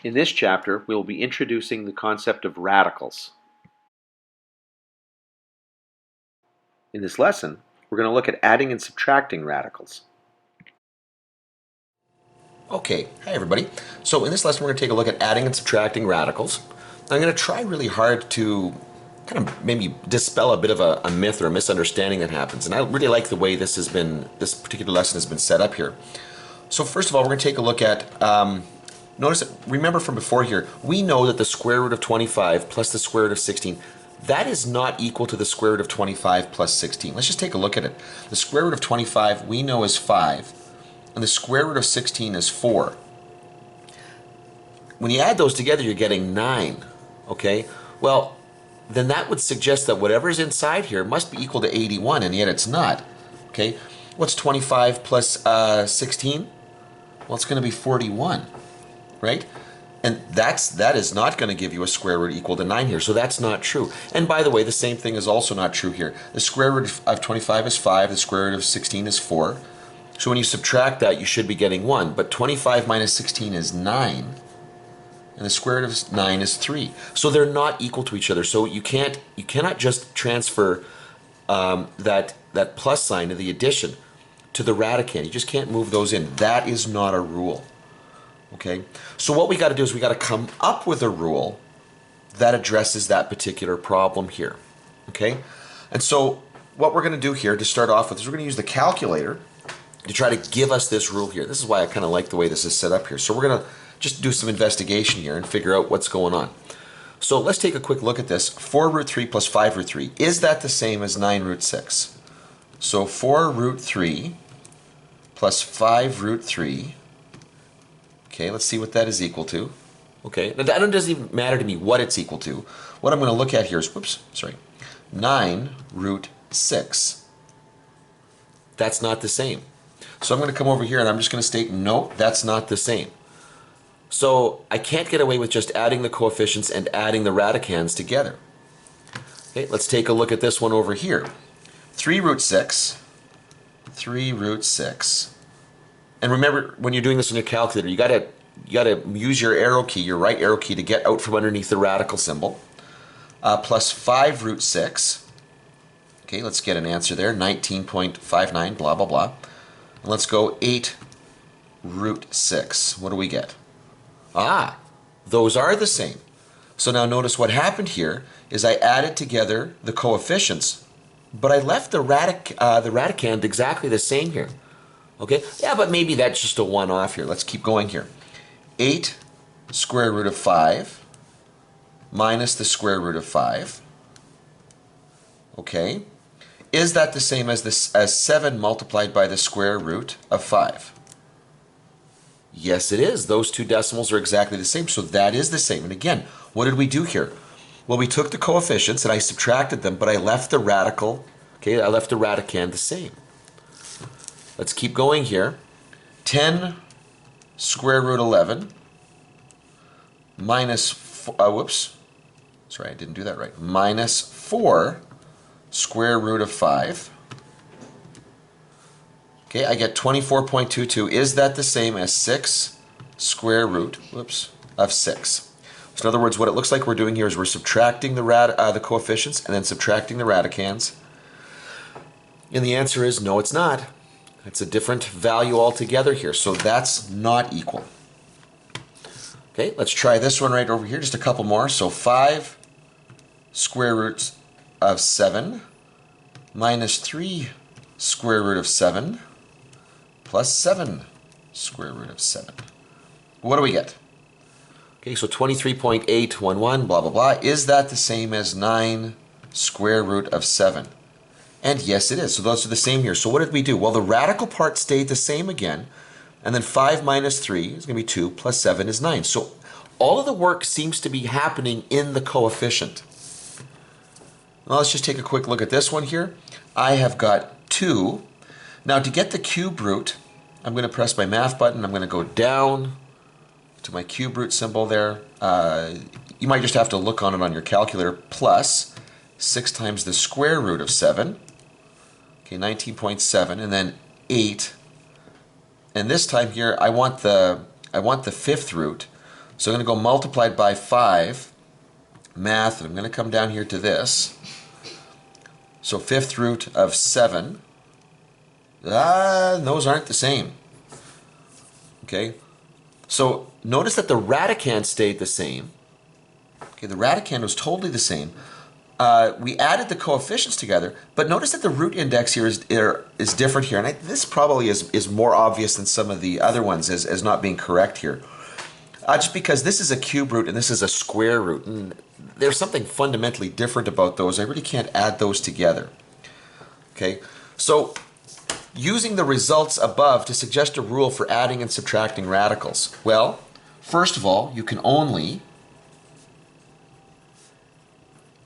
In this chapter, we will be introducing the concept of radicals. In this lesson, we're going to look at adding and subtracting radicals. Okay, hi everybody. So in this lesson we're going to take a look at adding and subtracting radicals. I'm going to try really hard to kind of maybe dispel a bit of a myth or a misunderstanding that happens. And I really like the way this particular lesson has been set up here. So first of all, we're going to take a look at, remember from before here, we know that the square root of 25 plus the square root of 16, that is not equal to the square root of 25 plus 16. Let's just take a look at it. The square root of 25 we know is 5. And the square root of 16 is 4. When you add those together, you're getting 9, okay? Well, then that would suggest that whatever is inside here must be equal to 81, and yet it's not, okay? What's 25 plus 16? Well, it's going to be 41, right? And that is not going to give you a square root equal to 9 here, so that's not true. And by the way, the same thing is also not true here. The square root of 25 is 5, the square root of 16 is 4. So when you subtract that, you should be getting 1. But 25 minus 16 is 9. And the square root of 9 is 3. So they're not equal to each other. So you cannot just transfer that plus sign to the addition to the radicand. You just can't move those in. That is not a rule. Okay? So what we got to do is we got to come up with a rule that addresses that particular problem here. Okay? And so what we're going to do here to start off with is we're going to use the calculator to try to give us this rule here. This is why I kind of like the way this is set up here. So we're going to just do some investigation here and figure out what's going on. So let's take a quick look at this. 4 root 3 plus 5 root 3. Is that the same as 9 root 6? So 4 root 3 plus 5 root 3. Okay, let's see what that is equal to. Okay, now it doesn't even matter to me what it's equal to. What I'm going to look at here is, 9 root 6. That's not the same. So I'm going to come over here and I'm just going to state, no, that's not the same. So I can't get away with just adding the coefficients and adding the radicands together. Okay, let's take a look at this one over here. 3 root 6. 3 root 6. And remember, when you're doing this on your calculator, you gotta use your arrow key, your right arrow key, to get out from underneath the radical symbol. Plus 5 root 6. Okay, let's get an answer there. 19.59, blah, blah, blah. Let's go 8 root 6. What do we get? Ah, those are the same. So now notice what happened here is I added together the coefficients, but I left the radicand exactly the same here. Okay, yeah, but maybe that's just a one-off here. Let's keep going here. 8 square root of 5 minus the square root of 5. Okay. Is that the same as 7 multiplied by the square root of 5? Yes, it is. Those two decimals are exactly the same, so that is the same. And again, what did we do here? Well, we took the coefficients and I subtracted them, but I left the radical, okay, I left the radicand the same. Let's keep going here. 10 square root 11 minus, I didn't do that right. Minus 4 square root of 5. Okay, I get 24.22. Is that the same as 6 square root, of 6? So in other words, what it looks like we're doing here is we're subtracting the coefficients and then subtracting the radicands. And the answer is no, it's not. It's a different value altogether here, so that's not equal. Okay, let's try this one right over here, just a couple more. So 5 square roots of 7 minus 3 square root of 7 plus 7 square root of 7. What do we get? Okay, so 23.811, blah, blah, blah. Is that the same as 9 square root of 7? And yes, it is. So those are the same here. So what did we do? Well, the radical part stayed the same again. And then 5 minus 3 is going to be 2 plus 7 is 9. So all of the work seems to be happening in the coefficient. Now let's just take a quick look at this one here. I have got 2. Now to get the cube root, I'm going to press my math button. I'm going to go down to my cube root symbol there. You might just have to look on it on your calculator. Plus 6 times the square root of 7. Okay, 19.7, and then 8. And this time here, I want the fifth root. So I'm going to go multiplied by 5, math, and I'm going to come down here to this. So 5th root of 7. Those aren't the same. Okay, so notice that the radicand stayed the same. Okay, the radicand was totally the same. We added the coefficients together, but notice that the root index here is different here, and this probably is more obvious than some of the other ones as not being correct here. Just because this is a cube root and this is a square root, and there's something fundamentally different about those. I really can't add those together. Okay, so using the results above to suggest a rule for adding and subtracting radicals. Well, first of all, you can only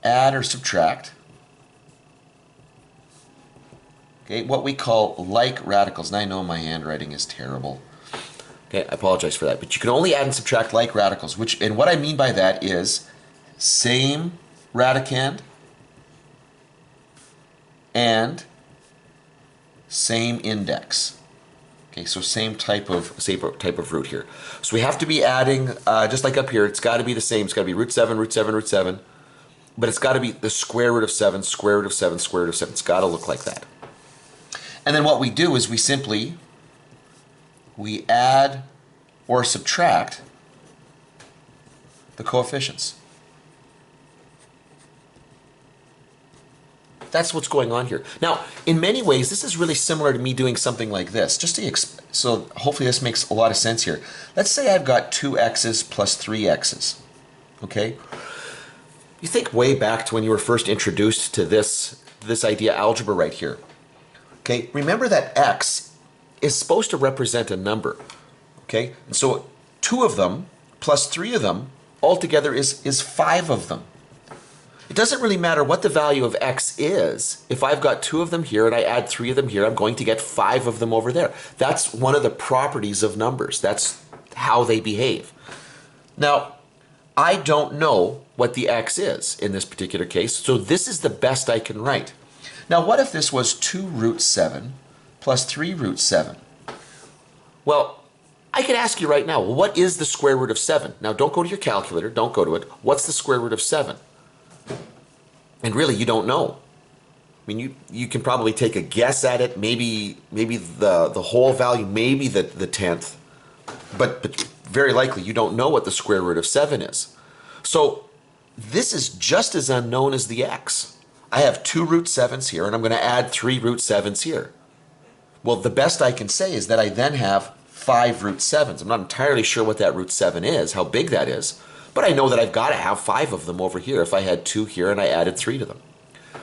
add or subtract, okay, what we call like radicals. And I know my handwriting is terrible. Okay, I apologize for that. But you can only add and subtract like radicals, and what I mean by that is same radicand and same index. Okay, so same type of root here. So we have to be adding, just like up here, it's got to be the same. It's got to be root 7, root 7, root 7. But it's got to be the square root of 7, square root of 7, square root of 7. It's got to look like that. And then what we do is we add or subtract the coefficients. That's what's going on here. Now, in many ways, this is really similar to me doing something like this. So hopefully this makes a lot of sense here. Let's say I've got 2x's plus 3x's. Okay? You think way back to when you were first introduced to this idea algebra right here. Okay, remember that x is supposed to represent a number. Okay, and so 2 of them plus 3 of them altogether is 5 of them. It doesn't really matter what the value of x is. If I've got 2 of them here and I add 3 of them here, I'm going to get 5 of them over there. That's one of the properties of numbers. That's how they behave. Now, I don't know what the x is in this particular case, so this is the best I can write. Now, what if this was 2 root 7 plus 3 root 7? Well, I could ask you right now, what is the square root of 7? Now, don't go to your calculator, don't go to it. What's the square root of 7? And really, you don't know. I mean, you can probably take a guess at it, maybe the whole value, maybe the 10th, but very likely you don't know what the square root of 7 is. So this is just as unknown as the x. I have 2 root 7's here, and I'm going to add 3 root 7's here. Well, the best I can say is that I then have 5 root 7's. I'm not entirely sure what that root 7 is, how big that is, but I know that I've got to have 5 of them over here if I had 2 here and I added 3 to them.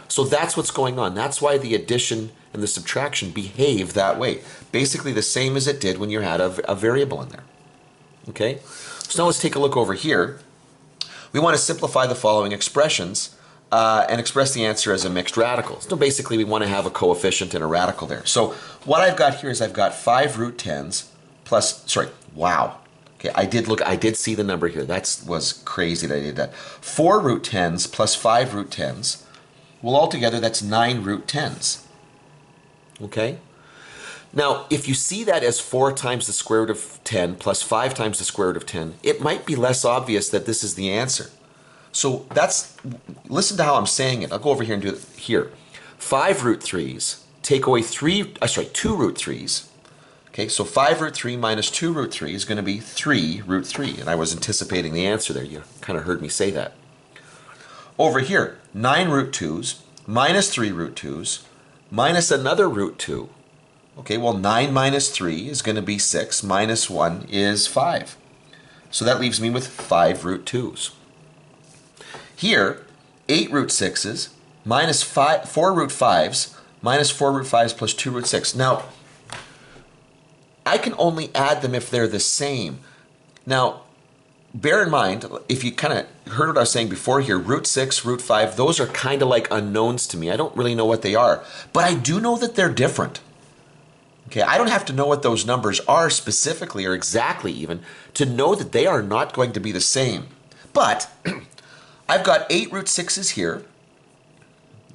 So that's what's going on. That's why the addition and the subtraction behave that way. Basically the same as it did when you had a variable in there. Okay? So now let's take a look over here. We want to simplify the following expressions and express the answer as a mixed radical. So basically we want to have a coefficient and a radical there. So what I've got here is I've got 5 root 10's plus, wow. Okay, I did see the number here. That was crazy that I did that. 4 root 10's plus 5 root 10's. Well, altogether that's 9 root 10's. Okay? Now, if you see that as 4 times the square root of 10 plus 5 times the square root of 10, it might be less obvious that this is the answer. So listen to how I'm saying it. I'll go over here and do it here. 5 root 3's take away 2 root 3's. Okay, so 5 root 3 minus 2 root 3 is going to be 3 root 3. And I was anticipating the answer there. You kind of heard me say that. Over here, 9 root 2's minus 3 root 2's minus another root 2. Okay, well 9 minus 3 is going to be 6, minus 1 is 5. So that leaves me with 5 root 2's. Here, 8 root 6's minus 4 root 5's minus 4 root 5's plus 2 root 6. Now, I can only add them if they're the same. Now, bear in mind, if you kind of heard what I was saying before here, root 6, root 5, those are kind of like unknowns to me. I don't really know what they are, but I do know that they're different. Okay, I don't have to know what those numbers are specifically or exactly even to know that they are not going to be the same. But I've got 8 root 6's here,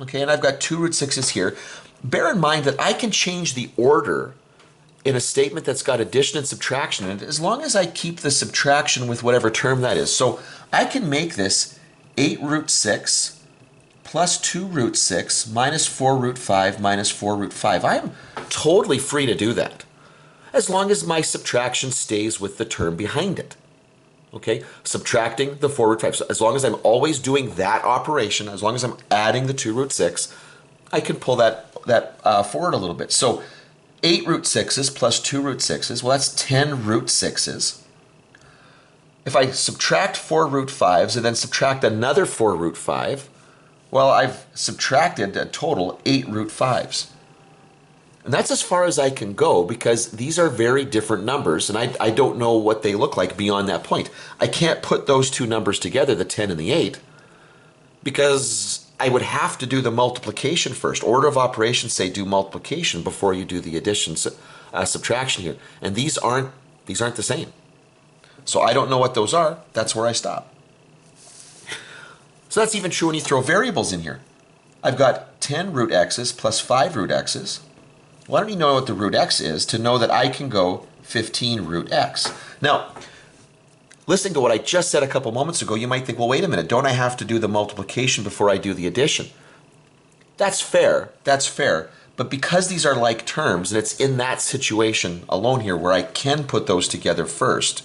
okay, and I've got 2 root 6's here. Bear in mind that I can change the order in a statement that's got addition and subtraction in it, as long as I keep the subtraction with whatever term that is. So I can make this 8 root 6 plus 2 root 6 minus 4 root 5 minus 4 root 5. I'm totally free to do that, as long as my subtraction stays with the term behind it. Okay, subtracting the 4 root 5. So as long as I'm always doing that operation, as long as I'm adding the 2 root 6, I can pull that forward a little bit. So 8 root 6s plus 2 root 6s, well, that's 10 root 6s. If I subtract 4 root 5s and then subtract another 4 root 5, well, I've subtracted a total 8 root 5s. And that's as far as I can go, because these are very different numbers, and I don't know what they look like beyond that point. I can't put those two numbers together, the 10 and the 8, because I would have to do the multiplication first. Order of operations say do multiplication before you do the addition, subtraction here. And these aren't the same. So I don't know what those are. That's where I stop. So that's even true when you throw variables in here. I've got 10 root x's plus 5 root x's. Well, I don't even know what the root x is to know that I can go 15 root x. Now, listening to what I just said a couple moments ago, you might think, well, wait a minute, don't I have to do the multiplication before I do the addition? That's fair, but because these are like terms, and it's in that situation alone here where I can put those together first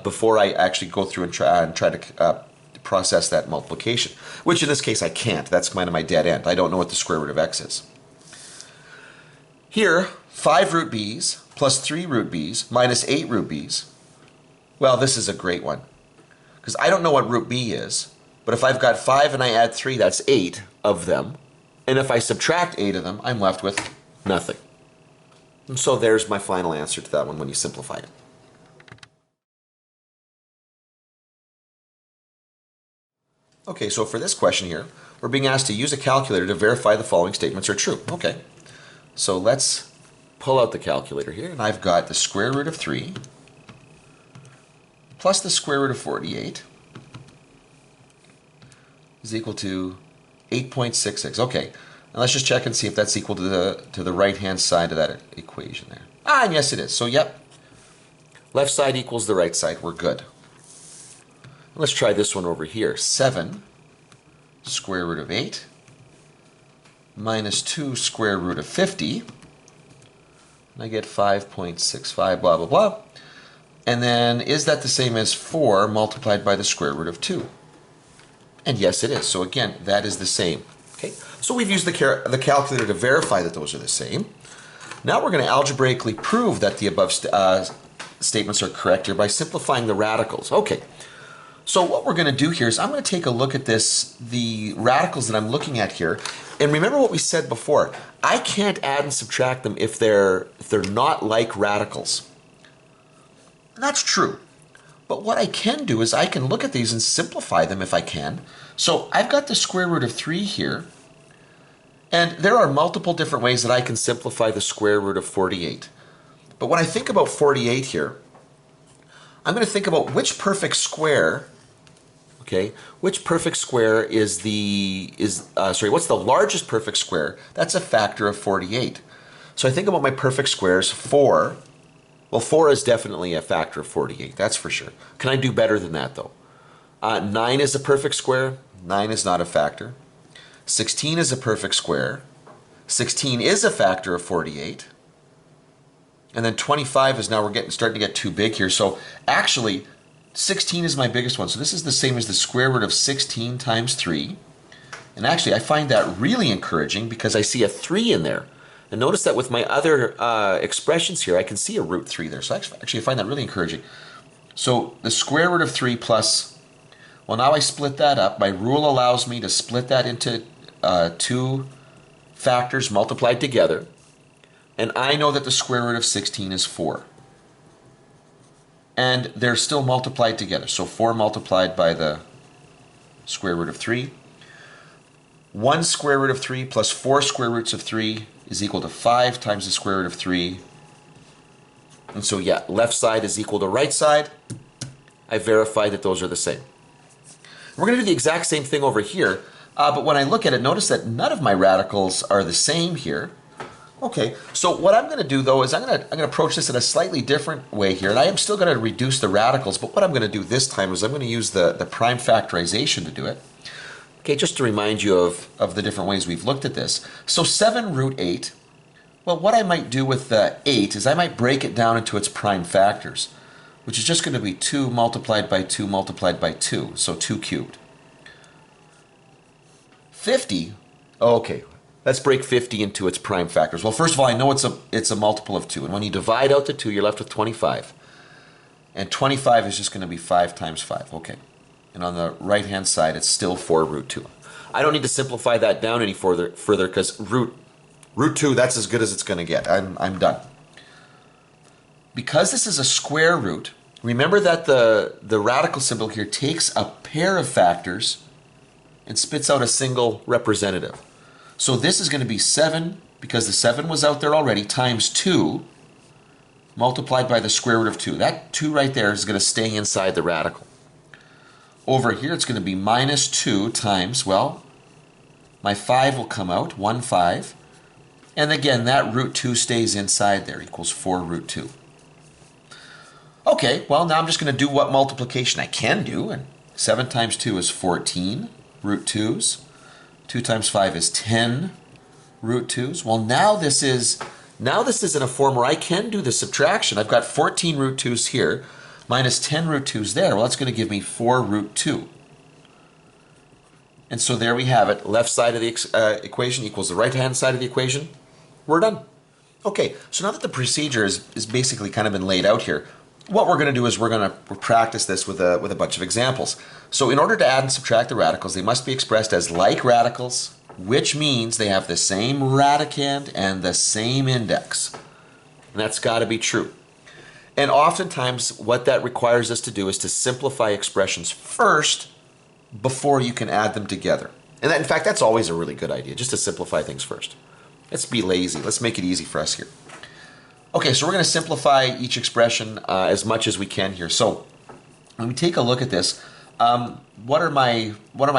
before I actually go through and try to process that multiplication, which in this case I can't. That's kind of my dead end. I don't know what the square root of x is. Here, 5 root b's plus 3 root b's minus 8 root b's. Well, this is a great one, because I don't know what root b is, but if I've got 5 and I add 3, that's 8 of them. And if I subtract 8 of them, I'm left with nothing. And so there's my final answer to that one when you simplify it. Okay, so for this question here, we're being asked to use a calculator to verify the following statements are true. Okay, so let's pull out the calculator here, and I've got the square root of 3 plus the square root of 48 is equal to 8.66. Okay, now let's just check and see if that's equal to the right-hand side of that equation there. Ah, and yes it is. So yep, left side equals the right side. We're good. Let's try this one over here. 7 square root of 8 minus 2 square root of 50. And I get 5.65, blah, blah, blah. And then, is that the same as 4 multiplied by the square root of 2? And yes, it is. So again, that is the same. Okay, so we've used the calculator to verify that those are the same. Now we're going to algebraically prove that the above statements are correct here by simplifying the radicals. Okay, so what we're going to do here is I'm going to take a look at the radicals that I'm looking at here. And remember what we said before. I can't add and subtract them if they're not like radicals. And that's true. But what I can do is I can look at these and simplify them if I can. So I've got the square root of 3 here. And there are multiple different ways that I can simplify the square root of 48. But when I think about 48 here, I'm going to think about which perfect square, okay, which perfect square what's the largest perfect square? That's a factor of 48. So I think about my perfect squares. 4, well, 4 is definitely a factor of 48, that's for sure. Can I do better than that though? 9 is a perfect square. 9 is not a factor. 16 is a perfect square. 16 is a factor of 48. And then 25 is now starting to get too big here. So actually, 16 is my biggest one. So this is the same as the square root of 16 times 3. And actually, I find that really encouraging because I see a 3 in there. And notice that with my other expressions here, I can see a root 3 there. So actually, I find that really encouraging. So the square root of 3 plus, well, now I split that up. My rule allows me to split that into 2 factors multiplied together. And I know that the square root of 16 is 4. And they're still multiplied together. So 4 multiplied by the square root of 3. 1 square root of 3 plus 4 square roots of 3 is equal to 5 times the square root of 3. And so yeah, left side is equal to right side. I verified that those are the same. We're going to do the exact same thing over here. But when I look at it, notice that none of my radicals are the same here. Okay, so what I'm going to do though is I'm going to approach this in a slightly different way here, and I am still going to reduce the radicals, but what I'm going to do this time is I'm going to use the prime factorization to do it. Okay, just to remind you of the different ways we've looked at this. So 7 root 8, well, what I might do with the 8 is I might break it down into its prime factors, which is just going to be 2 multiplied by 2 multiplied by 2, so 2 cubed. 50, okay, let's break 50 into its prime factors. Well, first of all, I know it's a multiple of 2, and when you divide out the 2, you're left with 25. And 25 is just going to be 5 times 5, okay. And on the right-hand side, it's still 4 root 2. I don't need to simplify that down any further because root 2, that's as good as it's going to get. I'm done. Because this is a square root, remember that the radical symbol here takes a pair of factors and spits out a single representative. So this is going to be 7, because the 7 was out there already, times 2 multiplied by the square root of 2. That 2 right there is going to stay inside the radical. Over here it's going to be minus 2 times, well, my 5 will come out, 1 5. And again, that root 2 stays inside there, equals 4 root 2. Okay, well, now I'm just going to do what multiplication I can do. And 7 times 2 is 14 root 2's. 2 times 5 is 10 root 2's. Well, now this is in a form where I can do the subtraction. I've got 14 root 2's here, minus 10 root 2's there. Well, that's going to give me 4 root 2. And so there we have it. Left side of the equation equals the right-hand side of the equation. We're done. Okay, so now that the procedure is basically kind of been laid out here, what we're going to do is we're going to practice this with a bunch of examples. So in order to add and subtract the radicals, they must be expressed as like radicals, which means they have the same radicand and the same index. And that's got to be true. And oftentimes what that requires us to do is to simplify expressions first before you can add them together. And that, in fact, that's always a really good idea, just to simplify things first. Let's be lazy. Let's make it easy for us here. Okay, so we're going to simplify each expression as much as we can here. So when we take a look at this, what are my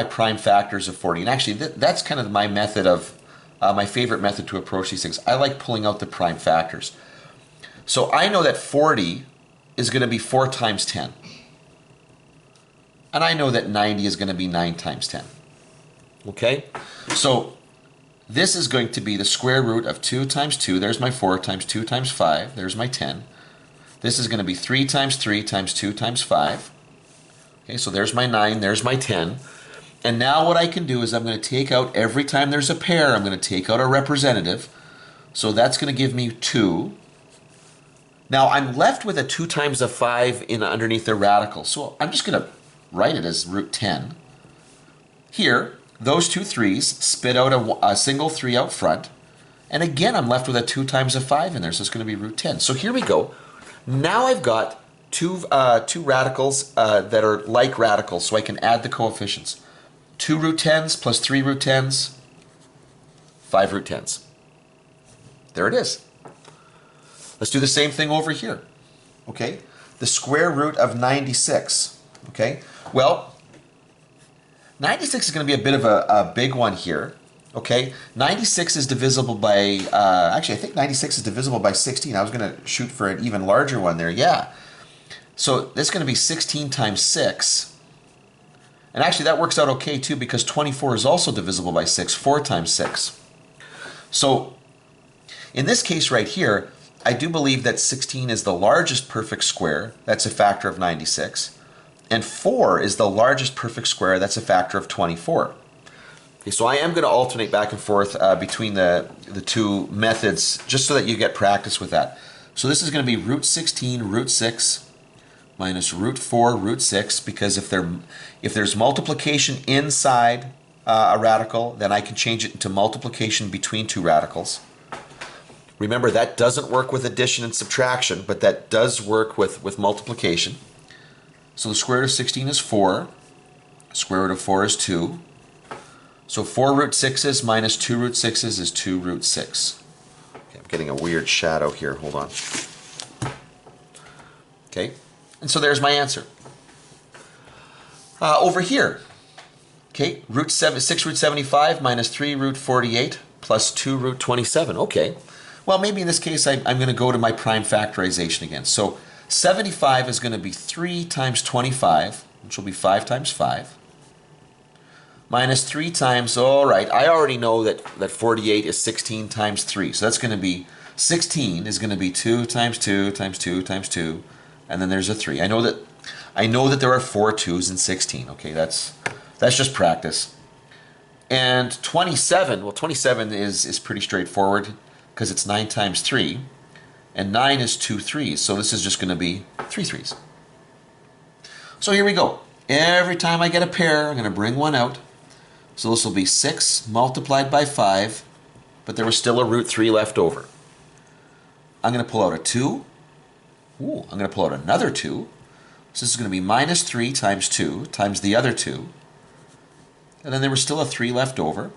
prime factors of 40? And actually, that's kind of my method of my favorite method to approach these things. I like pulling out the prime factors. So I know that 40 is going to be 4 times 10. And I know that 90 is going to be 9 times 10. Okay? So this is going to be the square root of 2 times 2. There's my 4 times 2 times 5. There's my 10. This is going to be 3 times 3 times 2 times 5. Okay, so there's my 9. There's my 10. And now what I can do is I'm going to take out, every time there's a pair, I'm going to take out a representative. So that's going to give me 2. Now I'm left with a 2 times a 5 underneath the radical. So I'm just going to write it as root 10. Here, those two 3's spit out a single 3 out front. And again, I'm left with a 2 times a 5 in there, so it's going to be root 10. So here we go. Now I've got two radicals that are like radicals, so I can add the coefficients. 2 root 10's plus 3 root 10's, 5 root 10's. There it is. Let's do the same thing over here. Okay? The square root of 96. Okay? Well, 96 is going to be a bit of a big one here. Okay? 96 is divisible by, actually I think 96 is divisible by 16. I was going to shoot for an even larger one there. Yeah. So this is going to be 16 times 6. And actually that works out okay too, because 24 is also divisible by 6. 4 times 6. So in this case right here, I do believe that 16 is the largest perfect square. That's a factor of 96. And 4 is the largest perfect square. That's a factor of 24. Okay, so I am going to alternate back and forth between the two methods, just so that you get practice with that. So this is going to be root 16 root 6 minus root 4 root 6, because if there's multiplication inside a radical, then I can change it into multiplication between two radicals. Remember, that doesn't work with addition and subtraction, but that does work with multiplication. So the square root of 16 is 4. Square root of 4 is 2. So 4 root 6's minus 2 root 6's is 2 root 6. Okay, I'm getting a weird shadow here. Hold on. Okay, and so there's my answer. Over here, okay, 6 root 75 minus 3 root 48 plus 2 root 27. Okay, Well, maybe in this case I'm going to go to my prime factorization again. So 75 is going to be 3 times 25, which will be 5 times 5, minus 3 times, all right, I already know that 48 is 16 times 3. So that's going to be, 16 is going to be 2 times 2 times 2 times 2, and then there's a 3. I know that there are 4 2's in 16. Okay, that's just practice. And 27, well, 27 is pretty straightforward because it's 9 times 3, and 9 is 2 3's, so this is just going to be 3 3's. So here we go. Every time I get a pair, I'm going to bring one out. So this will be 6 multiplied by 5, but there was still a root 3 left over. I'm going to pull out a 2. Ooh, I'm going to pull out another 2. So this is going to be minus 3 times 2 times the other 2. And then there was still a 3 left over.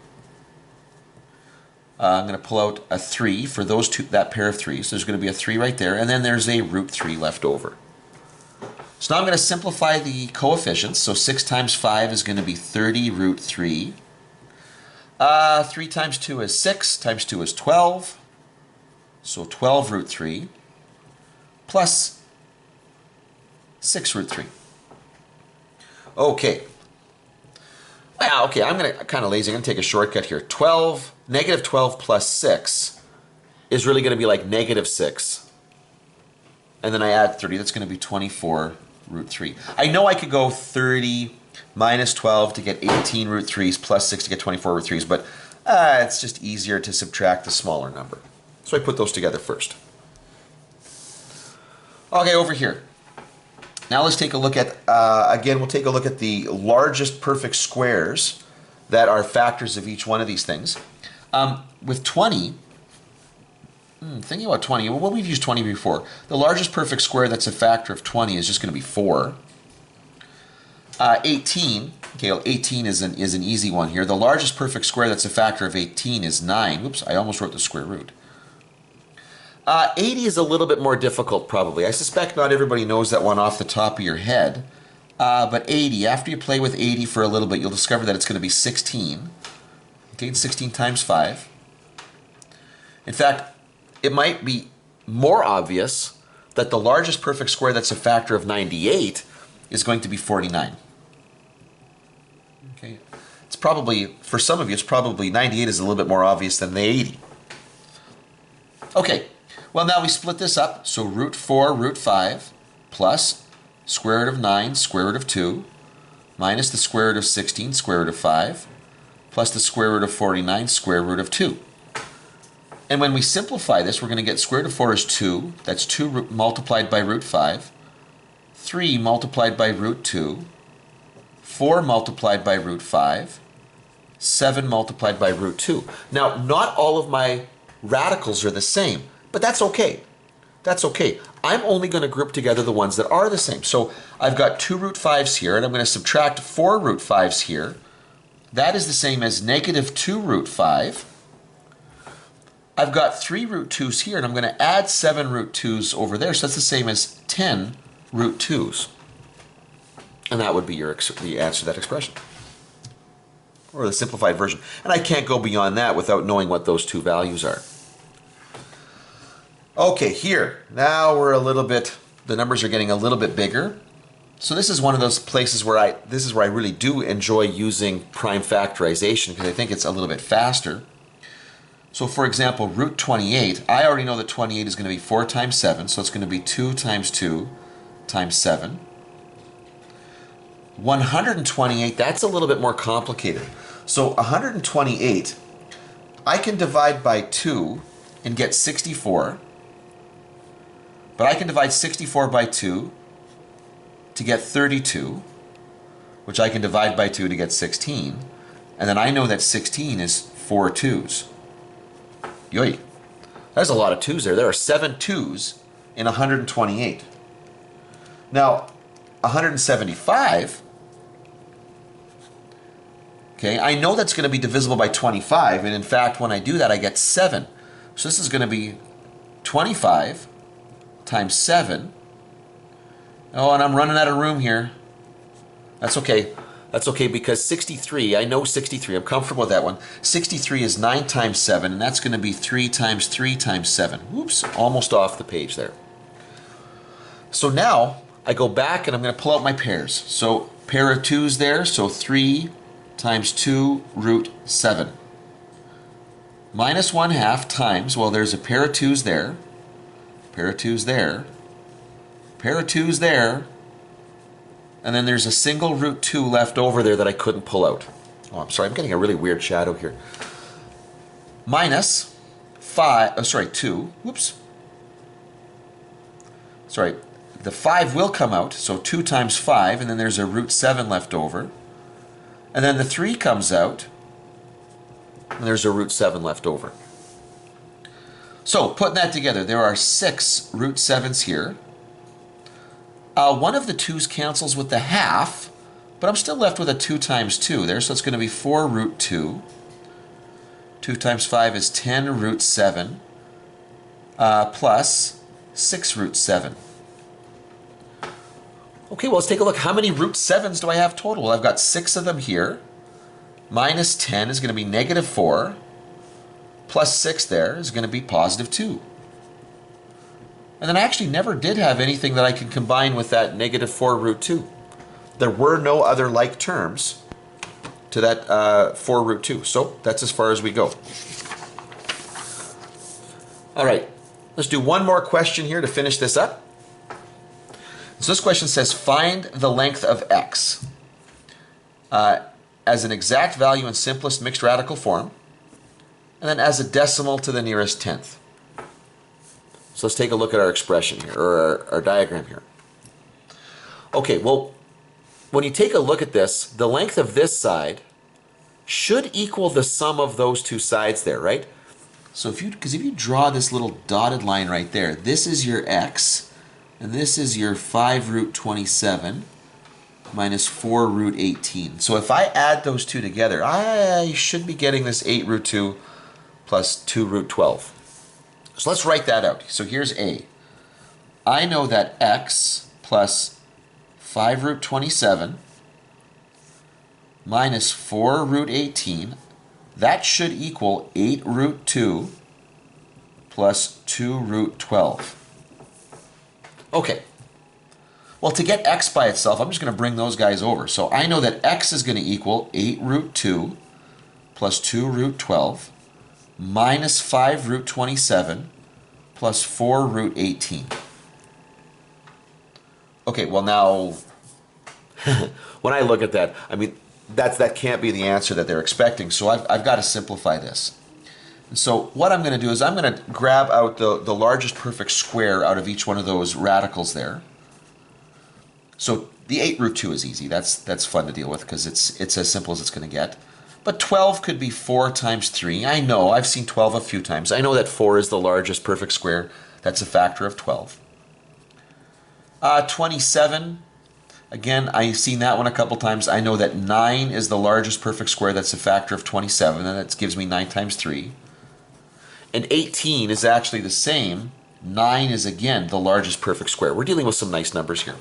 I'm going to pull out a 3 for that pair of 3s. So there's going to be a 3 right there. And then there's a root 3 left over. So now I'm going to simplify the coefficients. So 6 times 5 is going to be 30 root 3. 3 times 2 is 6, times 2 is 12. So 12 root 3 plus 6 root 3. Okay. Okay, I'm kind of lazy. I'm going to take a shortcut here. Negative 12 plus 6 is really going to be like negative 6. And then I add 30. That's going to be 24 root 3. I know I could go 30 minus 12 to get 18 root 3's plus 6 to get 24 root 3's, but it's just easier to subtract the smaller number. So I put those together first. Okay, over here. Now let's take a look at, again, we'll take a look at the largest perfect squares that are factors of each one of these things. With 20, thinking about 20, well, we've used 20 before. The largest perfect square that's a factor of 20 is just going to be 4. 18, okay, well, 18 is an easy one here. The largest perfect square that's a factor of 18 is 9. Whoops, I almost wrote the square root. 80 is a little bit more difficult, probably. I suspect not everybody knows that one off the top of your head. But 80, after you play with 80 for a little bit, you'll discover that it's going to be 16. Okay, it's 16 times 5. In fact, it might be more obvious that the largest perfect square that's a factor of 98 is going to be 49. Okay, it's probably, for some of you, it's probably 98 is a little bit more obvious than the 80. Okay. Well, now we split this up, so root 4, root 5, plus square root of 9, square root of 2, minus the square root of 16, square root of 5, plus the square root of 49, square root of 2. And when we simplify this, we're going to get square root of 4 is 2, that's 2 multiplied by root 5, 3 multiplied by root 2, 4 multiplied by root 5, 7 multiplied by root 2. Now, not all of my radicals are the same. But that's okay. That's okay. I'm only going to group together the ones that are the same. So I've got 2 root 5's here, and I'm going to subtract 4 root 5's here. That is the same as negative 2 root 5. I've got 3 root 2's here, and I'm going to add 7 root 2's over there. So that's the same as 10 root 2's. And that would be the answer to that expression. Or the simplified version. And I can't go beyond that without knowing what those two values are. Okay, here, now we're the numbers are getting a little bit bigger. So this is one of those places where I really do enjoy using prime factorization because I think it's a little bit faster. So for example, root 28, I already know that 28 is going to be 4 times 7, so it's going to be 2 times 2 times 7. 128, that's a little bit more complicated. So 128, I can divide by 2 and get 64. But I can divide 64 by 2 to get 32, which I can divide by 2 to get 16. And then I know that 16 is 4 2's. Yoy. There's a lot of 2's there. There are 7 2's in 128. Now, 175, okay, I know that's going to be divisible by 25. And in fact, when I do that, I get 7. So this is going to be 25 times 7. Oh, and I'm running out of room here. That's okay. That's okay because 63, I know 63, I'm comfortable with that one. 63 is 9 times 7, and that's going to be 3 times 3 times 7. Whoops, almost off the page there. So now I go back and I'm going to pull out my pairs. So pair of 2's there, so 3 times 2 root 7. Minus 1/2 times, well, there's a pair of 2's there, pair of 2's there, pair of 2's there, and then there's a single root 2 left over there that I couldn't pull out. Oh, I'm sorry, I'm getting a really weird shadow here. Minus 2. Whoops. Sorry, the 5 will come out, so 2 times 5, and then there's a root 7 left over. And then the 3 comes out, and there's a root 7 left over. So, putting that together, there are 6 root 7's here. One of the 2's cancels with the half, but I'm still left with a 2 times 2 there, so it's going to be 4 root 2. 2 times 5 is 10 root 7, plus 6 root 7. Okay, well, let's take a look. How many root 7's do I have total? Well, I've got 6 of them here. Minus 10 is going to be negative 4. Plus 6 there is going to be positive 2. And then I actually never did have anything that I can combine with that negative 4 root 2. There were no other like terms to that 4 root 2. So that's as far as we go. All right, let's do one more question here to finish this up. So this question says, find the length of x as an exact value in simplest mixed radical form, and then as a decimal to the nearest tenth. So let's take a look at our expression here, or our diagram here. Okay, well, when you take a look at this, the length of this side should equal the sum of those two sides there, right? So if you draw this little dotted line right there, this is your x, and this is your 5 root 27 minus 4 root 18. So if I add those two together, I should be getting this 8 root 2 plus 2 root 12. So let's write that out. So here's A. I know that x plus 5 root 27 minus 4 root 18, that should equal 8 root 2 plus 2 root 12. Okay. Well, to get x by itself, I'm just going to bring those guys over. So I know that x is going to equal 8 root 2 plus 2 root 12 minus 5 root 27 plus 4 root 18. Okay, well now, when I look at that, I mean, that can't be the answer that they're expecting, so I've got to simplify this. And so what I'm going to do is I'm going to grab out the largest perfect square out of each one of those radicals there. So the 8 root 2 is easy. That's fun to deal with because it's as simple as it's going to get. But 12 could be 4 times 3. I know, I've seen 12 a few times. I know that 4 is the largest perfect square. That's a factor of 12. 27, again, I've seen that one a couple times. I know that 9 is the largest perfect square. That's a factor of 27, and that gives me 9 times 3. And 18 is actually the same. 9 is, again, the largest perfect square. We're dealing with some nice numbers here.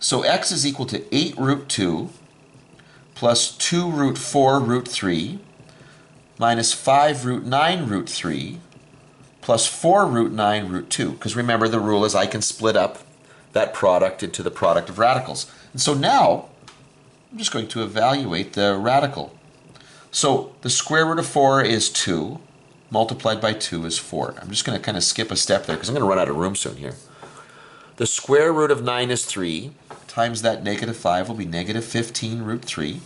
So x is equal to 8 root 2 plus 2 root 4 root 3 minus 5 root 9 root 3 plus 4 root 9 root 2. Because remember, the rule is I can split up that product into the product of radicals. And so now, I'm just going to evaluate the radical. So the square root of 4 is 2, multiplied by 2 is 4. I'm just going to kind of skip a step there because I'm going to run out of room soon here. The square root of 9 is 3, times that negative 5 will be negative 15 root 3.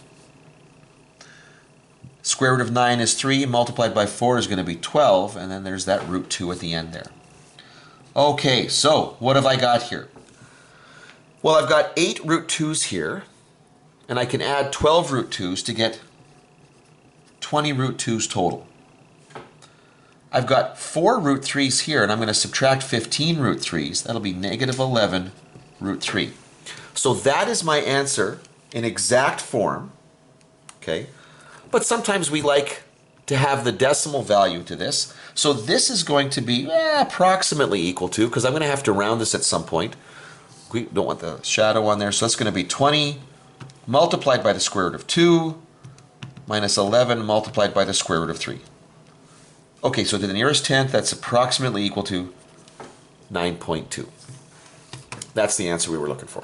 Square root of 9 is 3, multiplied by 4 is going to be 12, and then there's that root 2 at the end there. Okay, so what have I got here? Well, I've got 8 root 2's here, and I can add 12 root 2's to get 20 root 2's total. I've got 4 root 3's here, and I'm going to subtract 15 root 3's. That'll be negative 11 root 3. So that is my answer in exact form, okay? But sometimes we like to have the decimal value to this. So this is going to be approximately equal to, because I'm going to have to round this at some point. We don't want the shadow on there, so that's going to be 20 multiplied by the square root of 2 minus 11 multiplied by the square root of 3. Okay, so to the nearest tenth, that's approximately equal to 9.2. That's the answer we were looking for.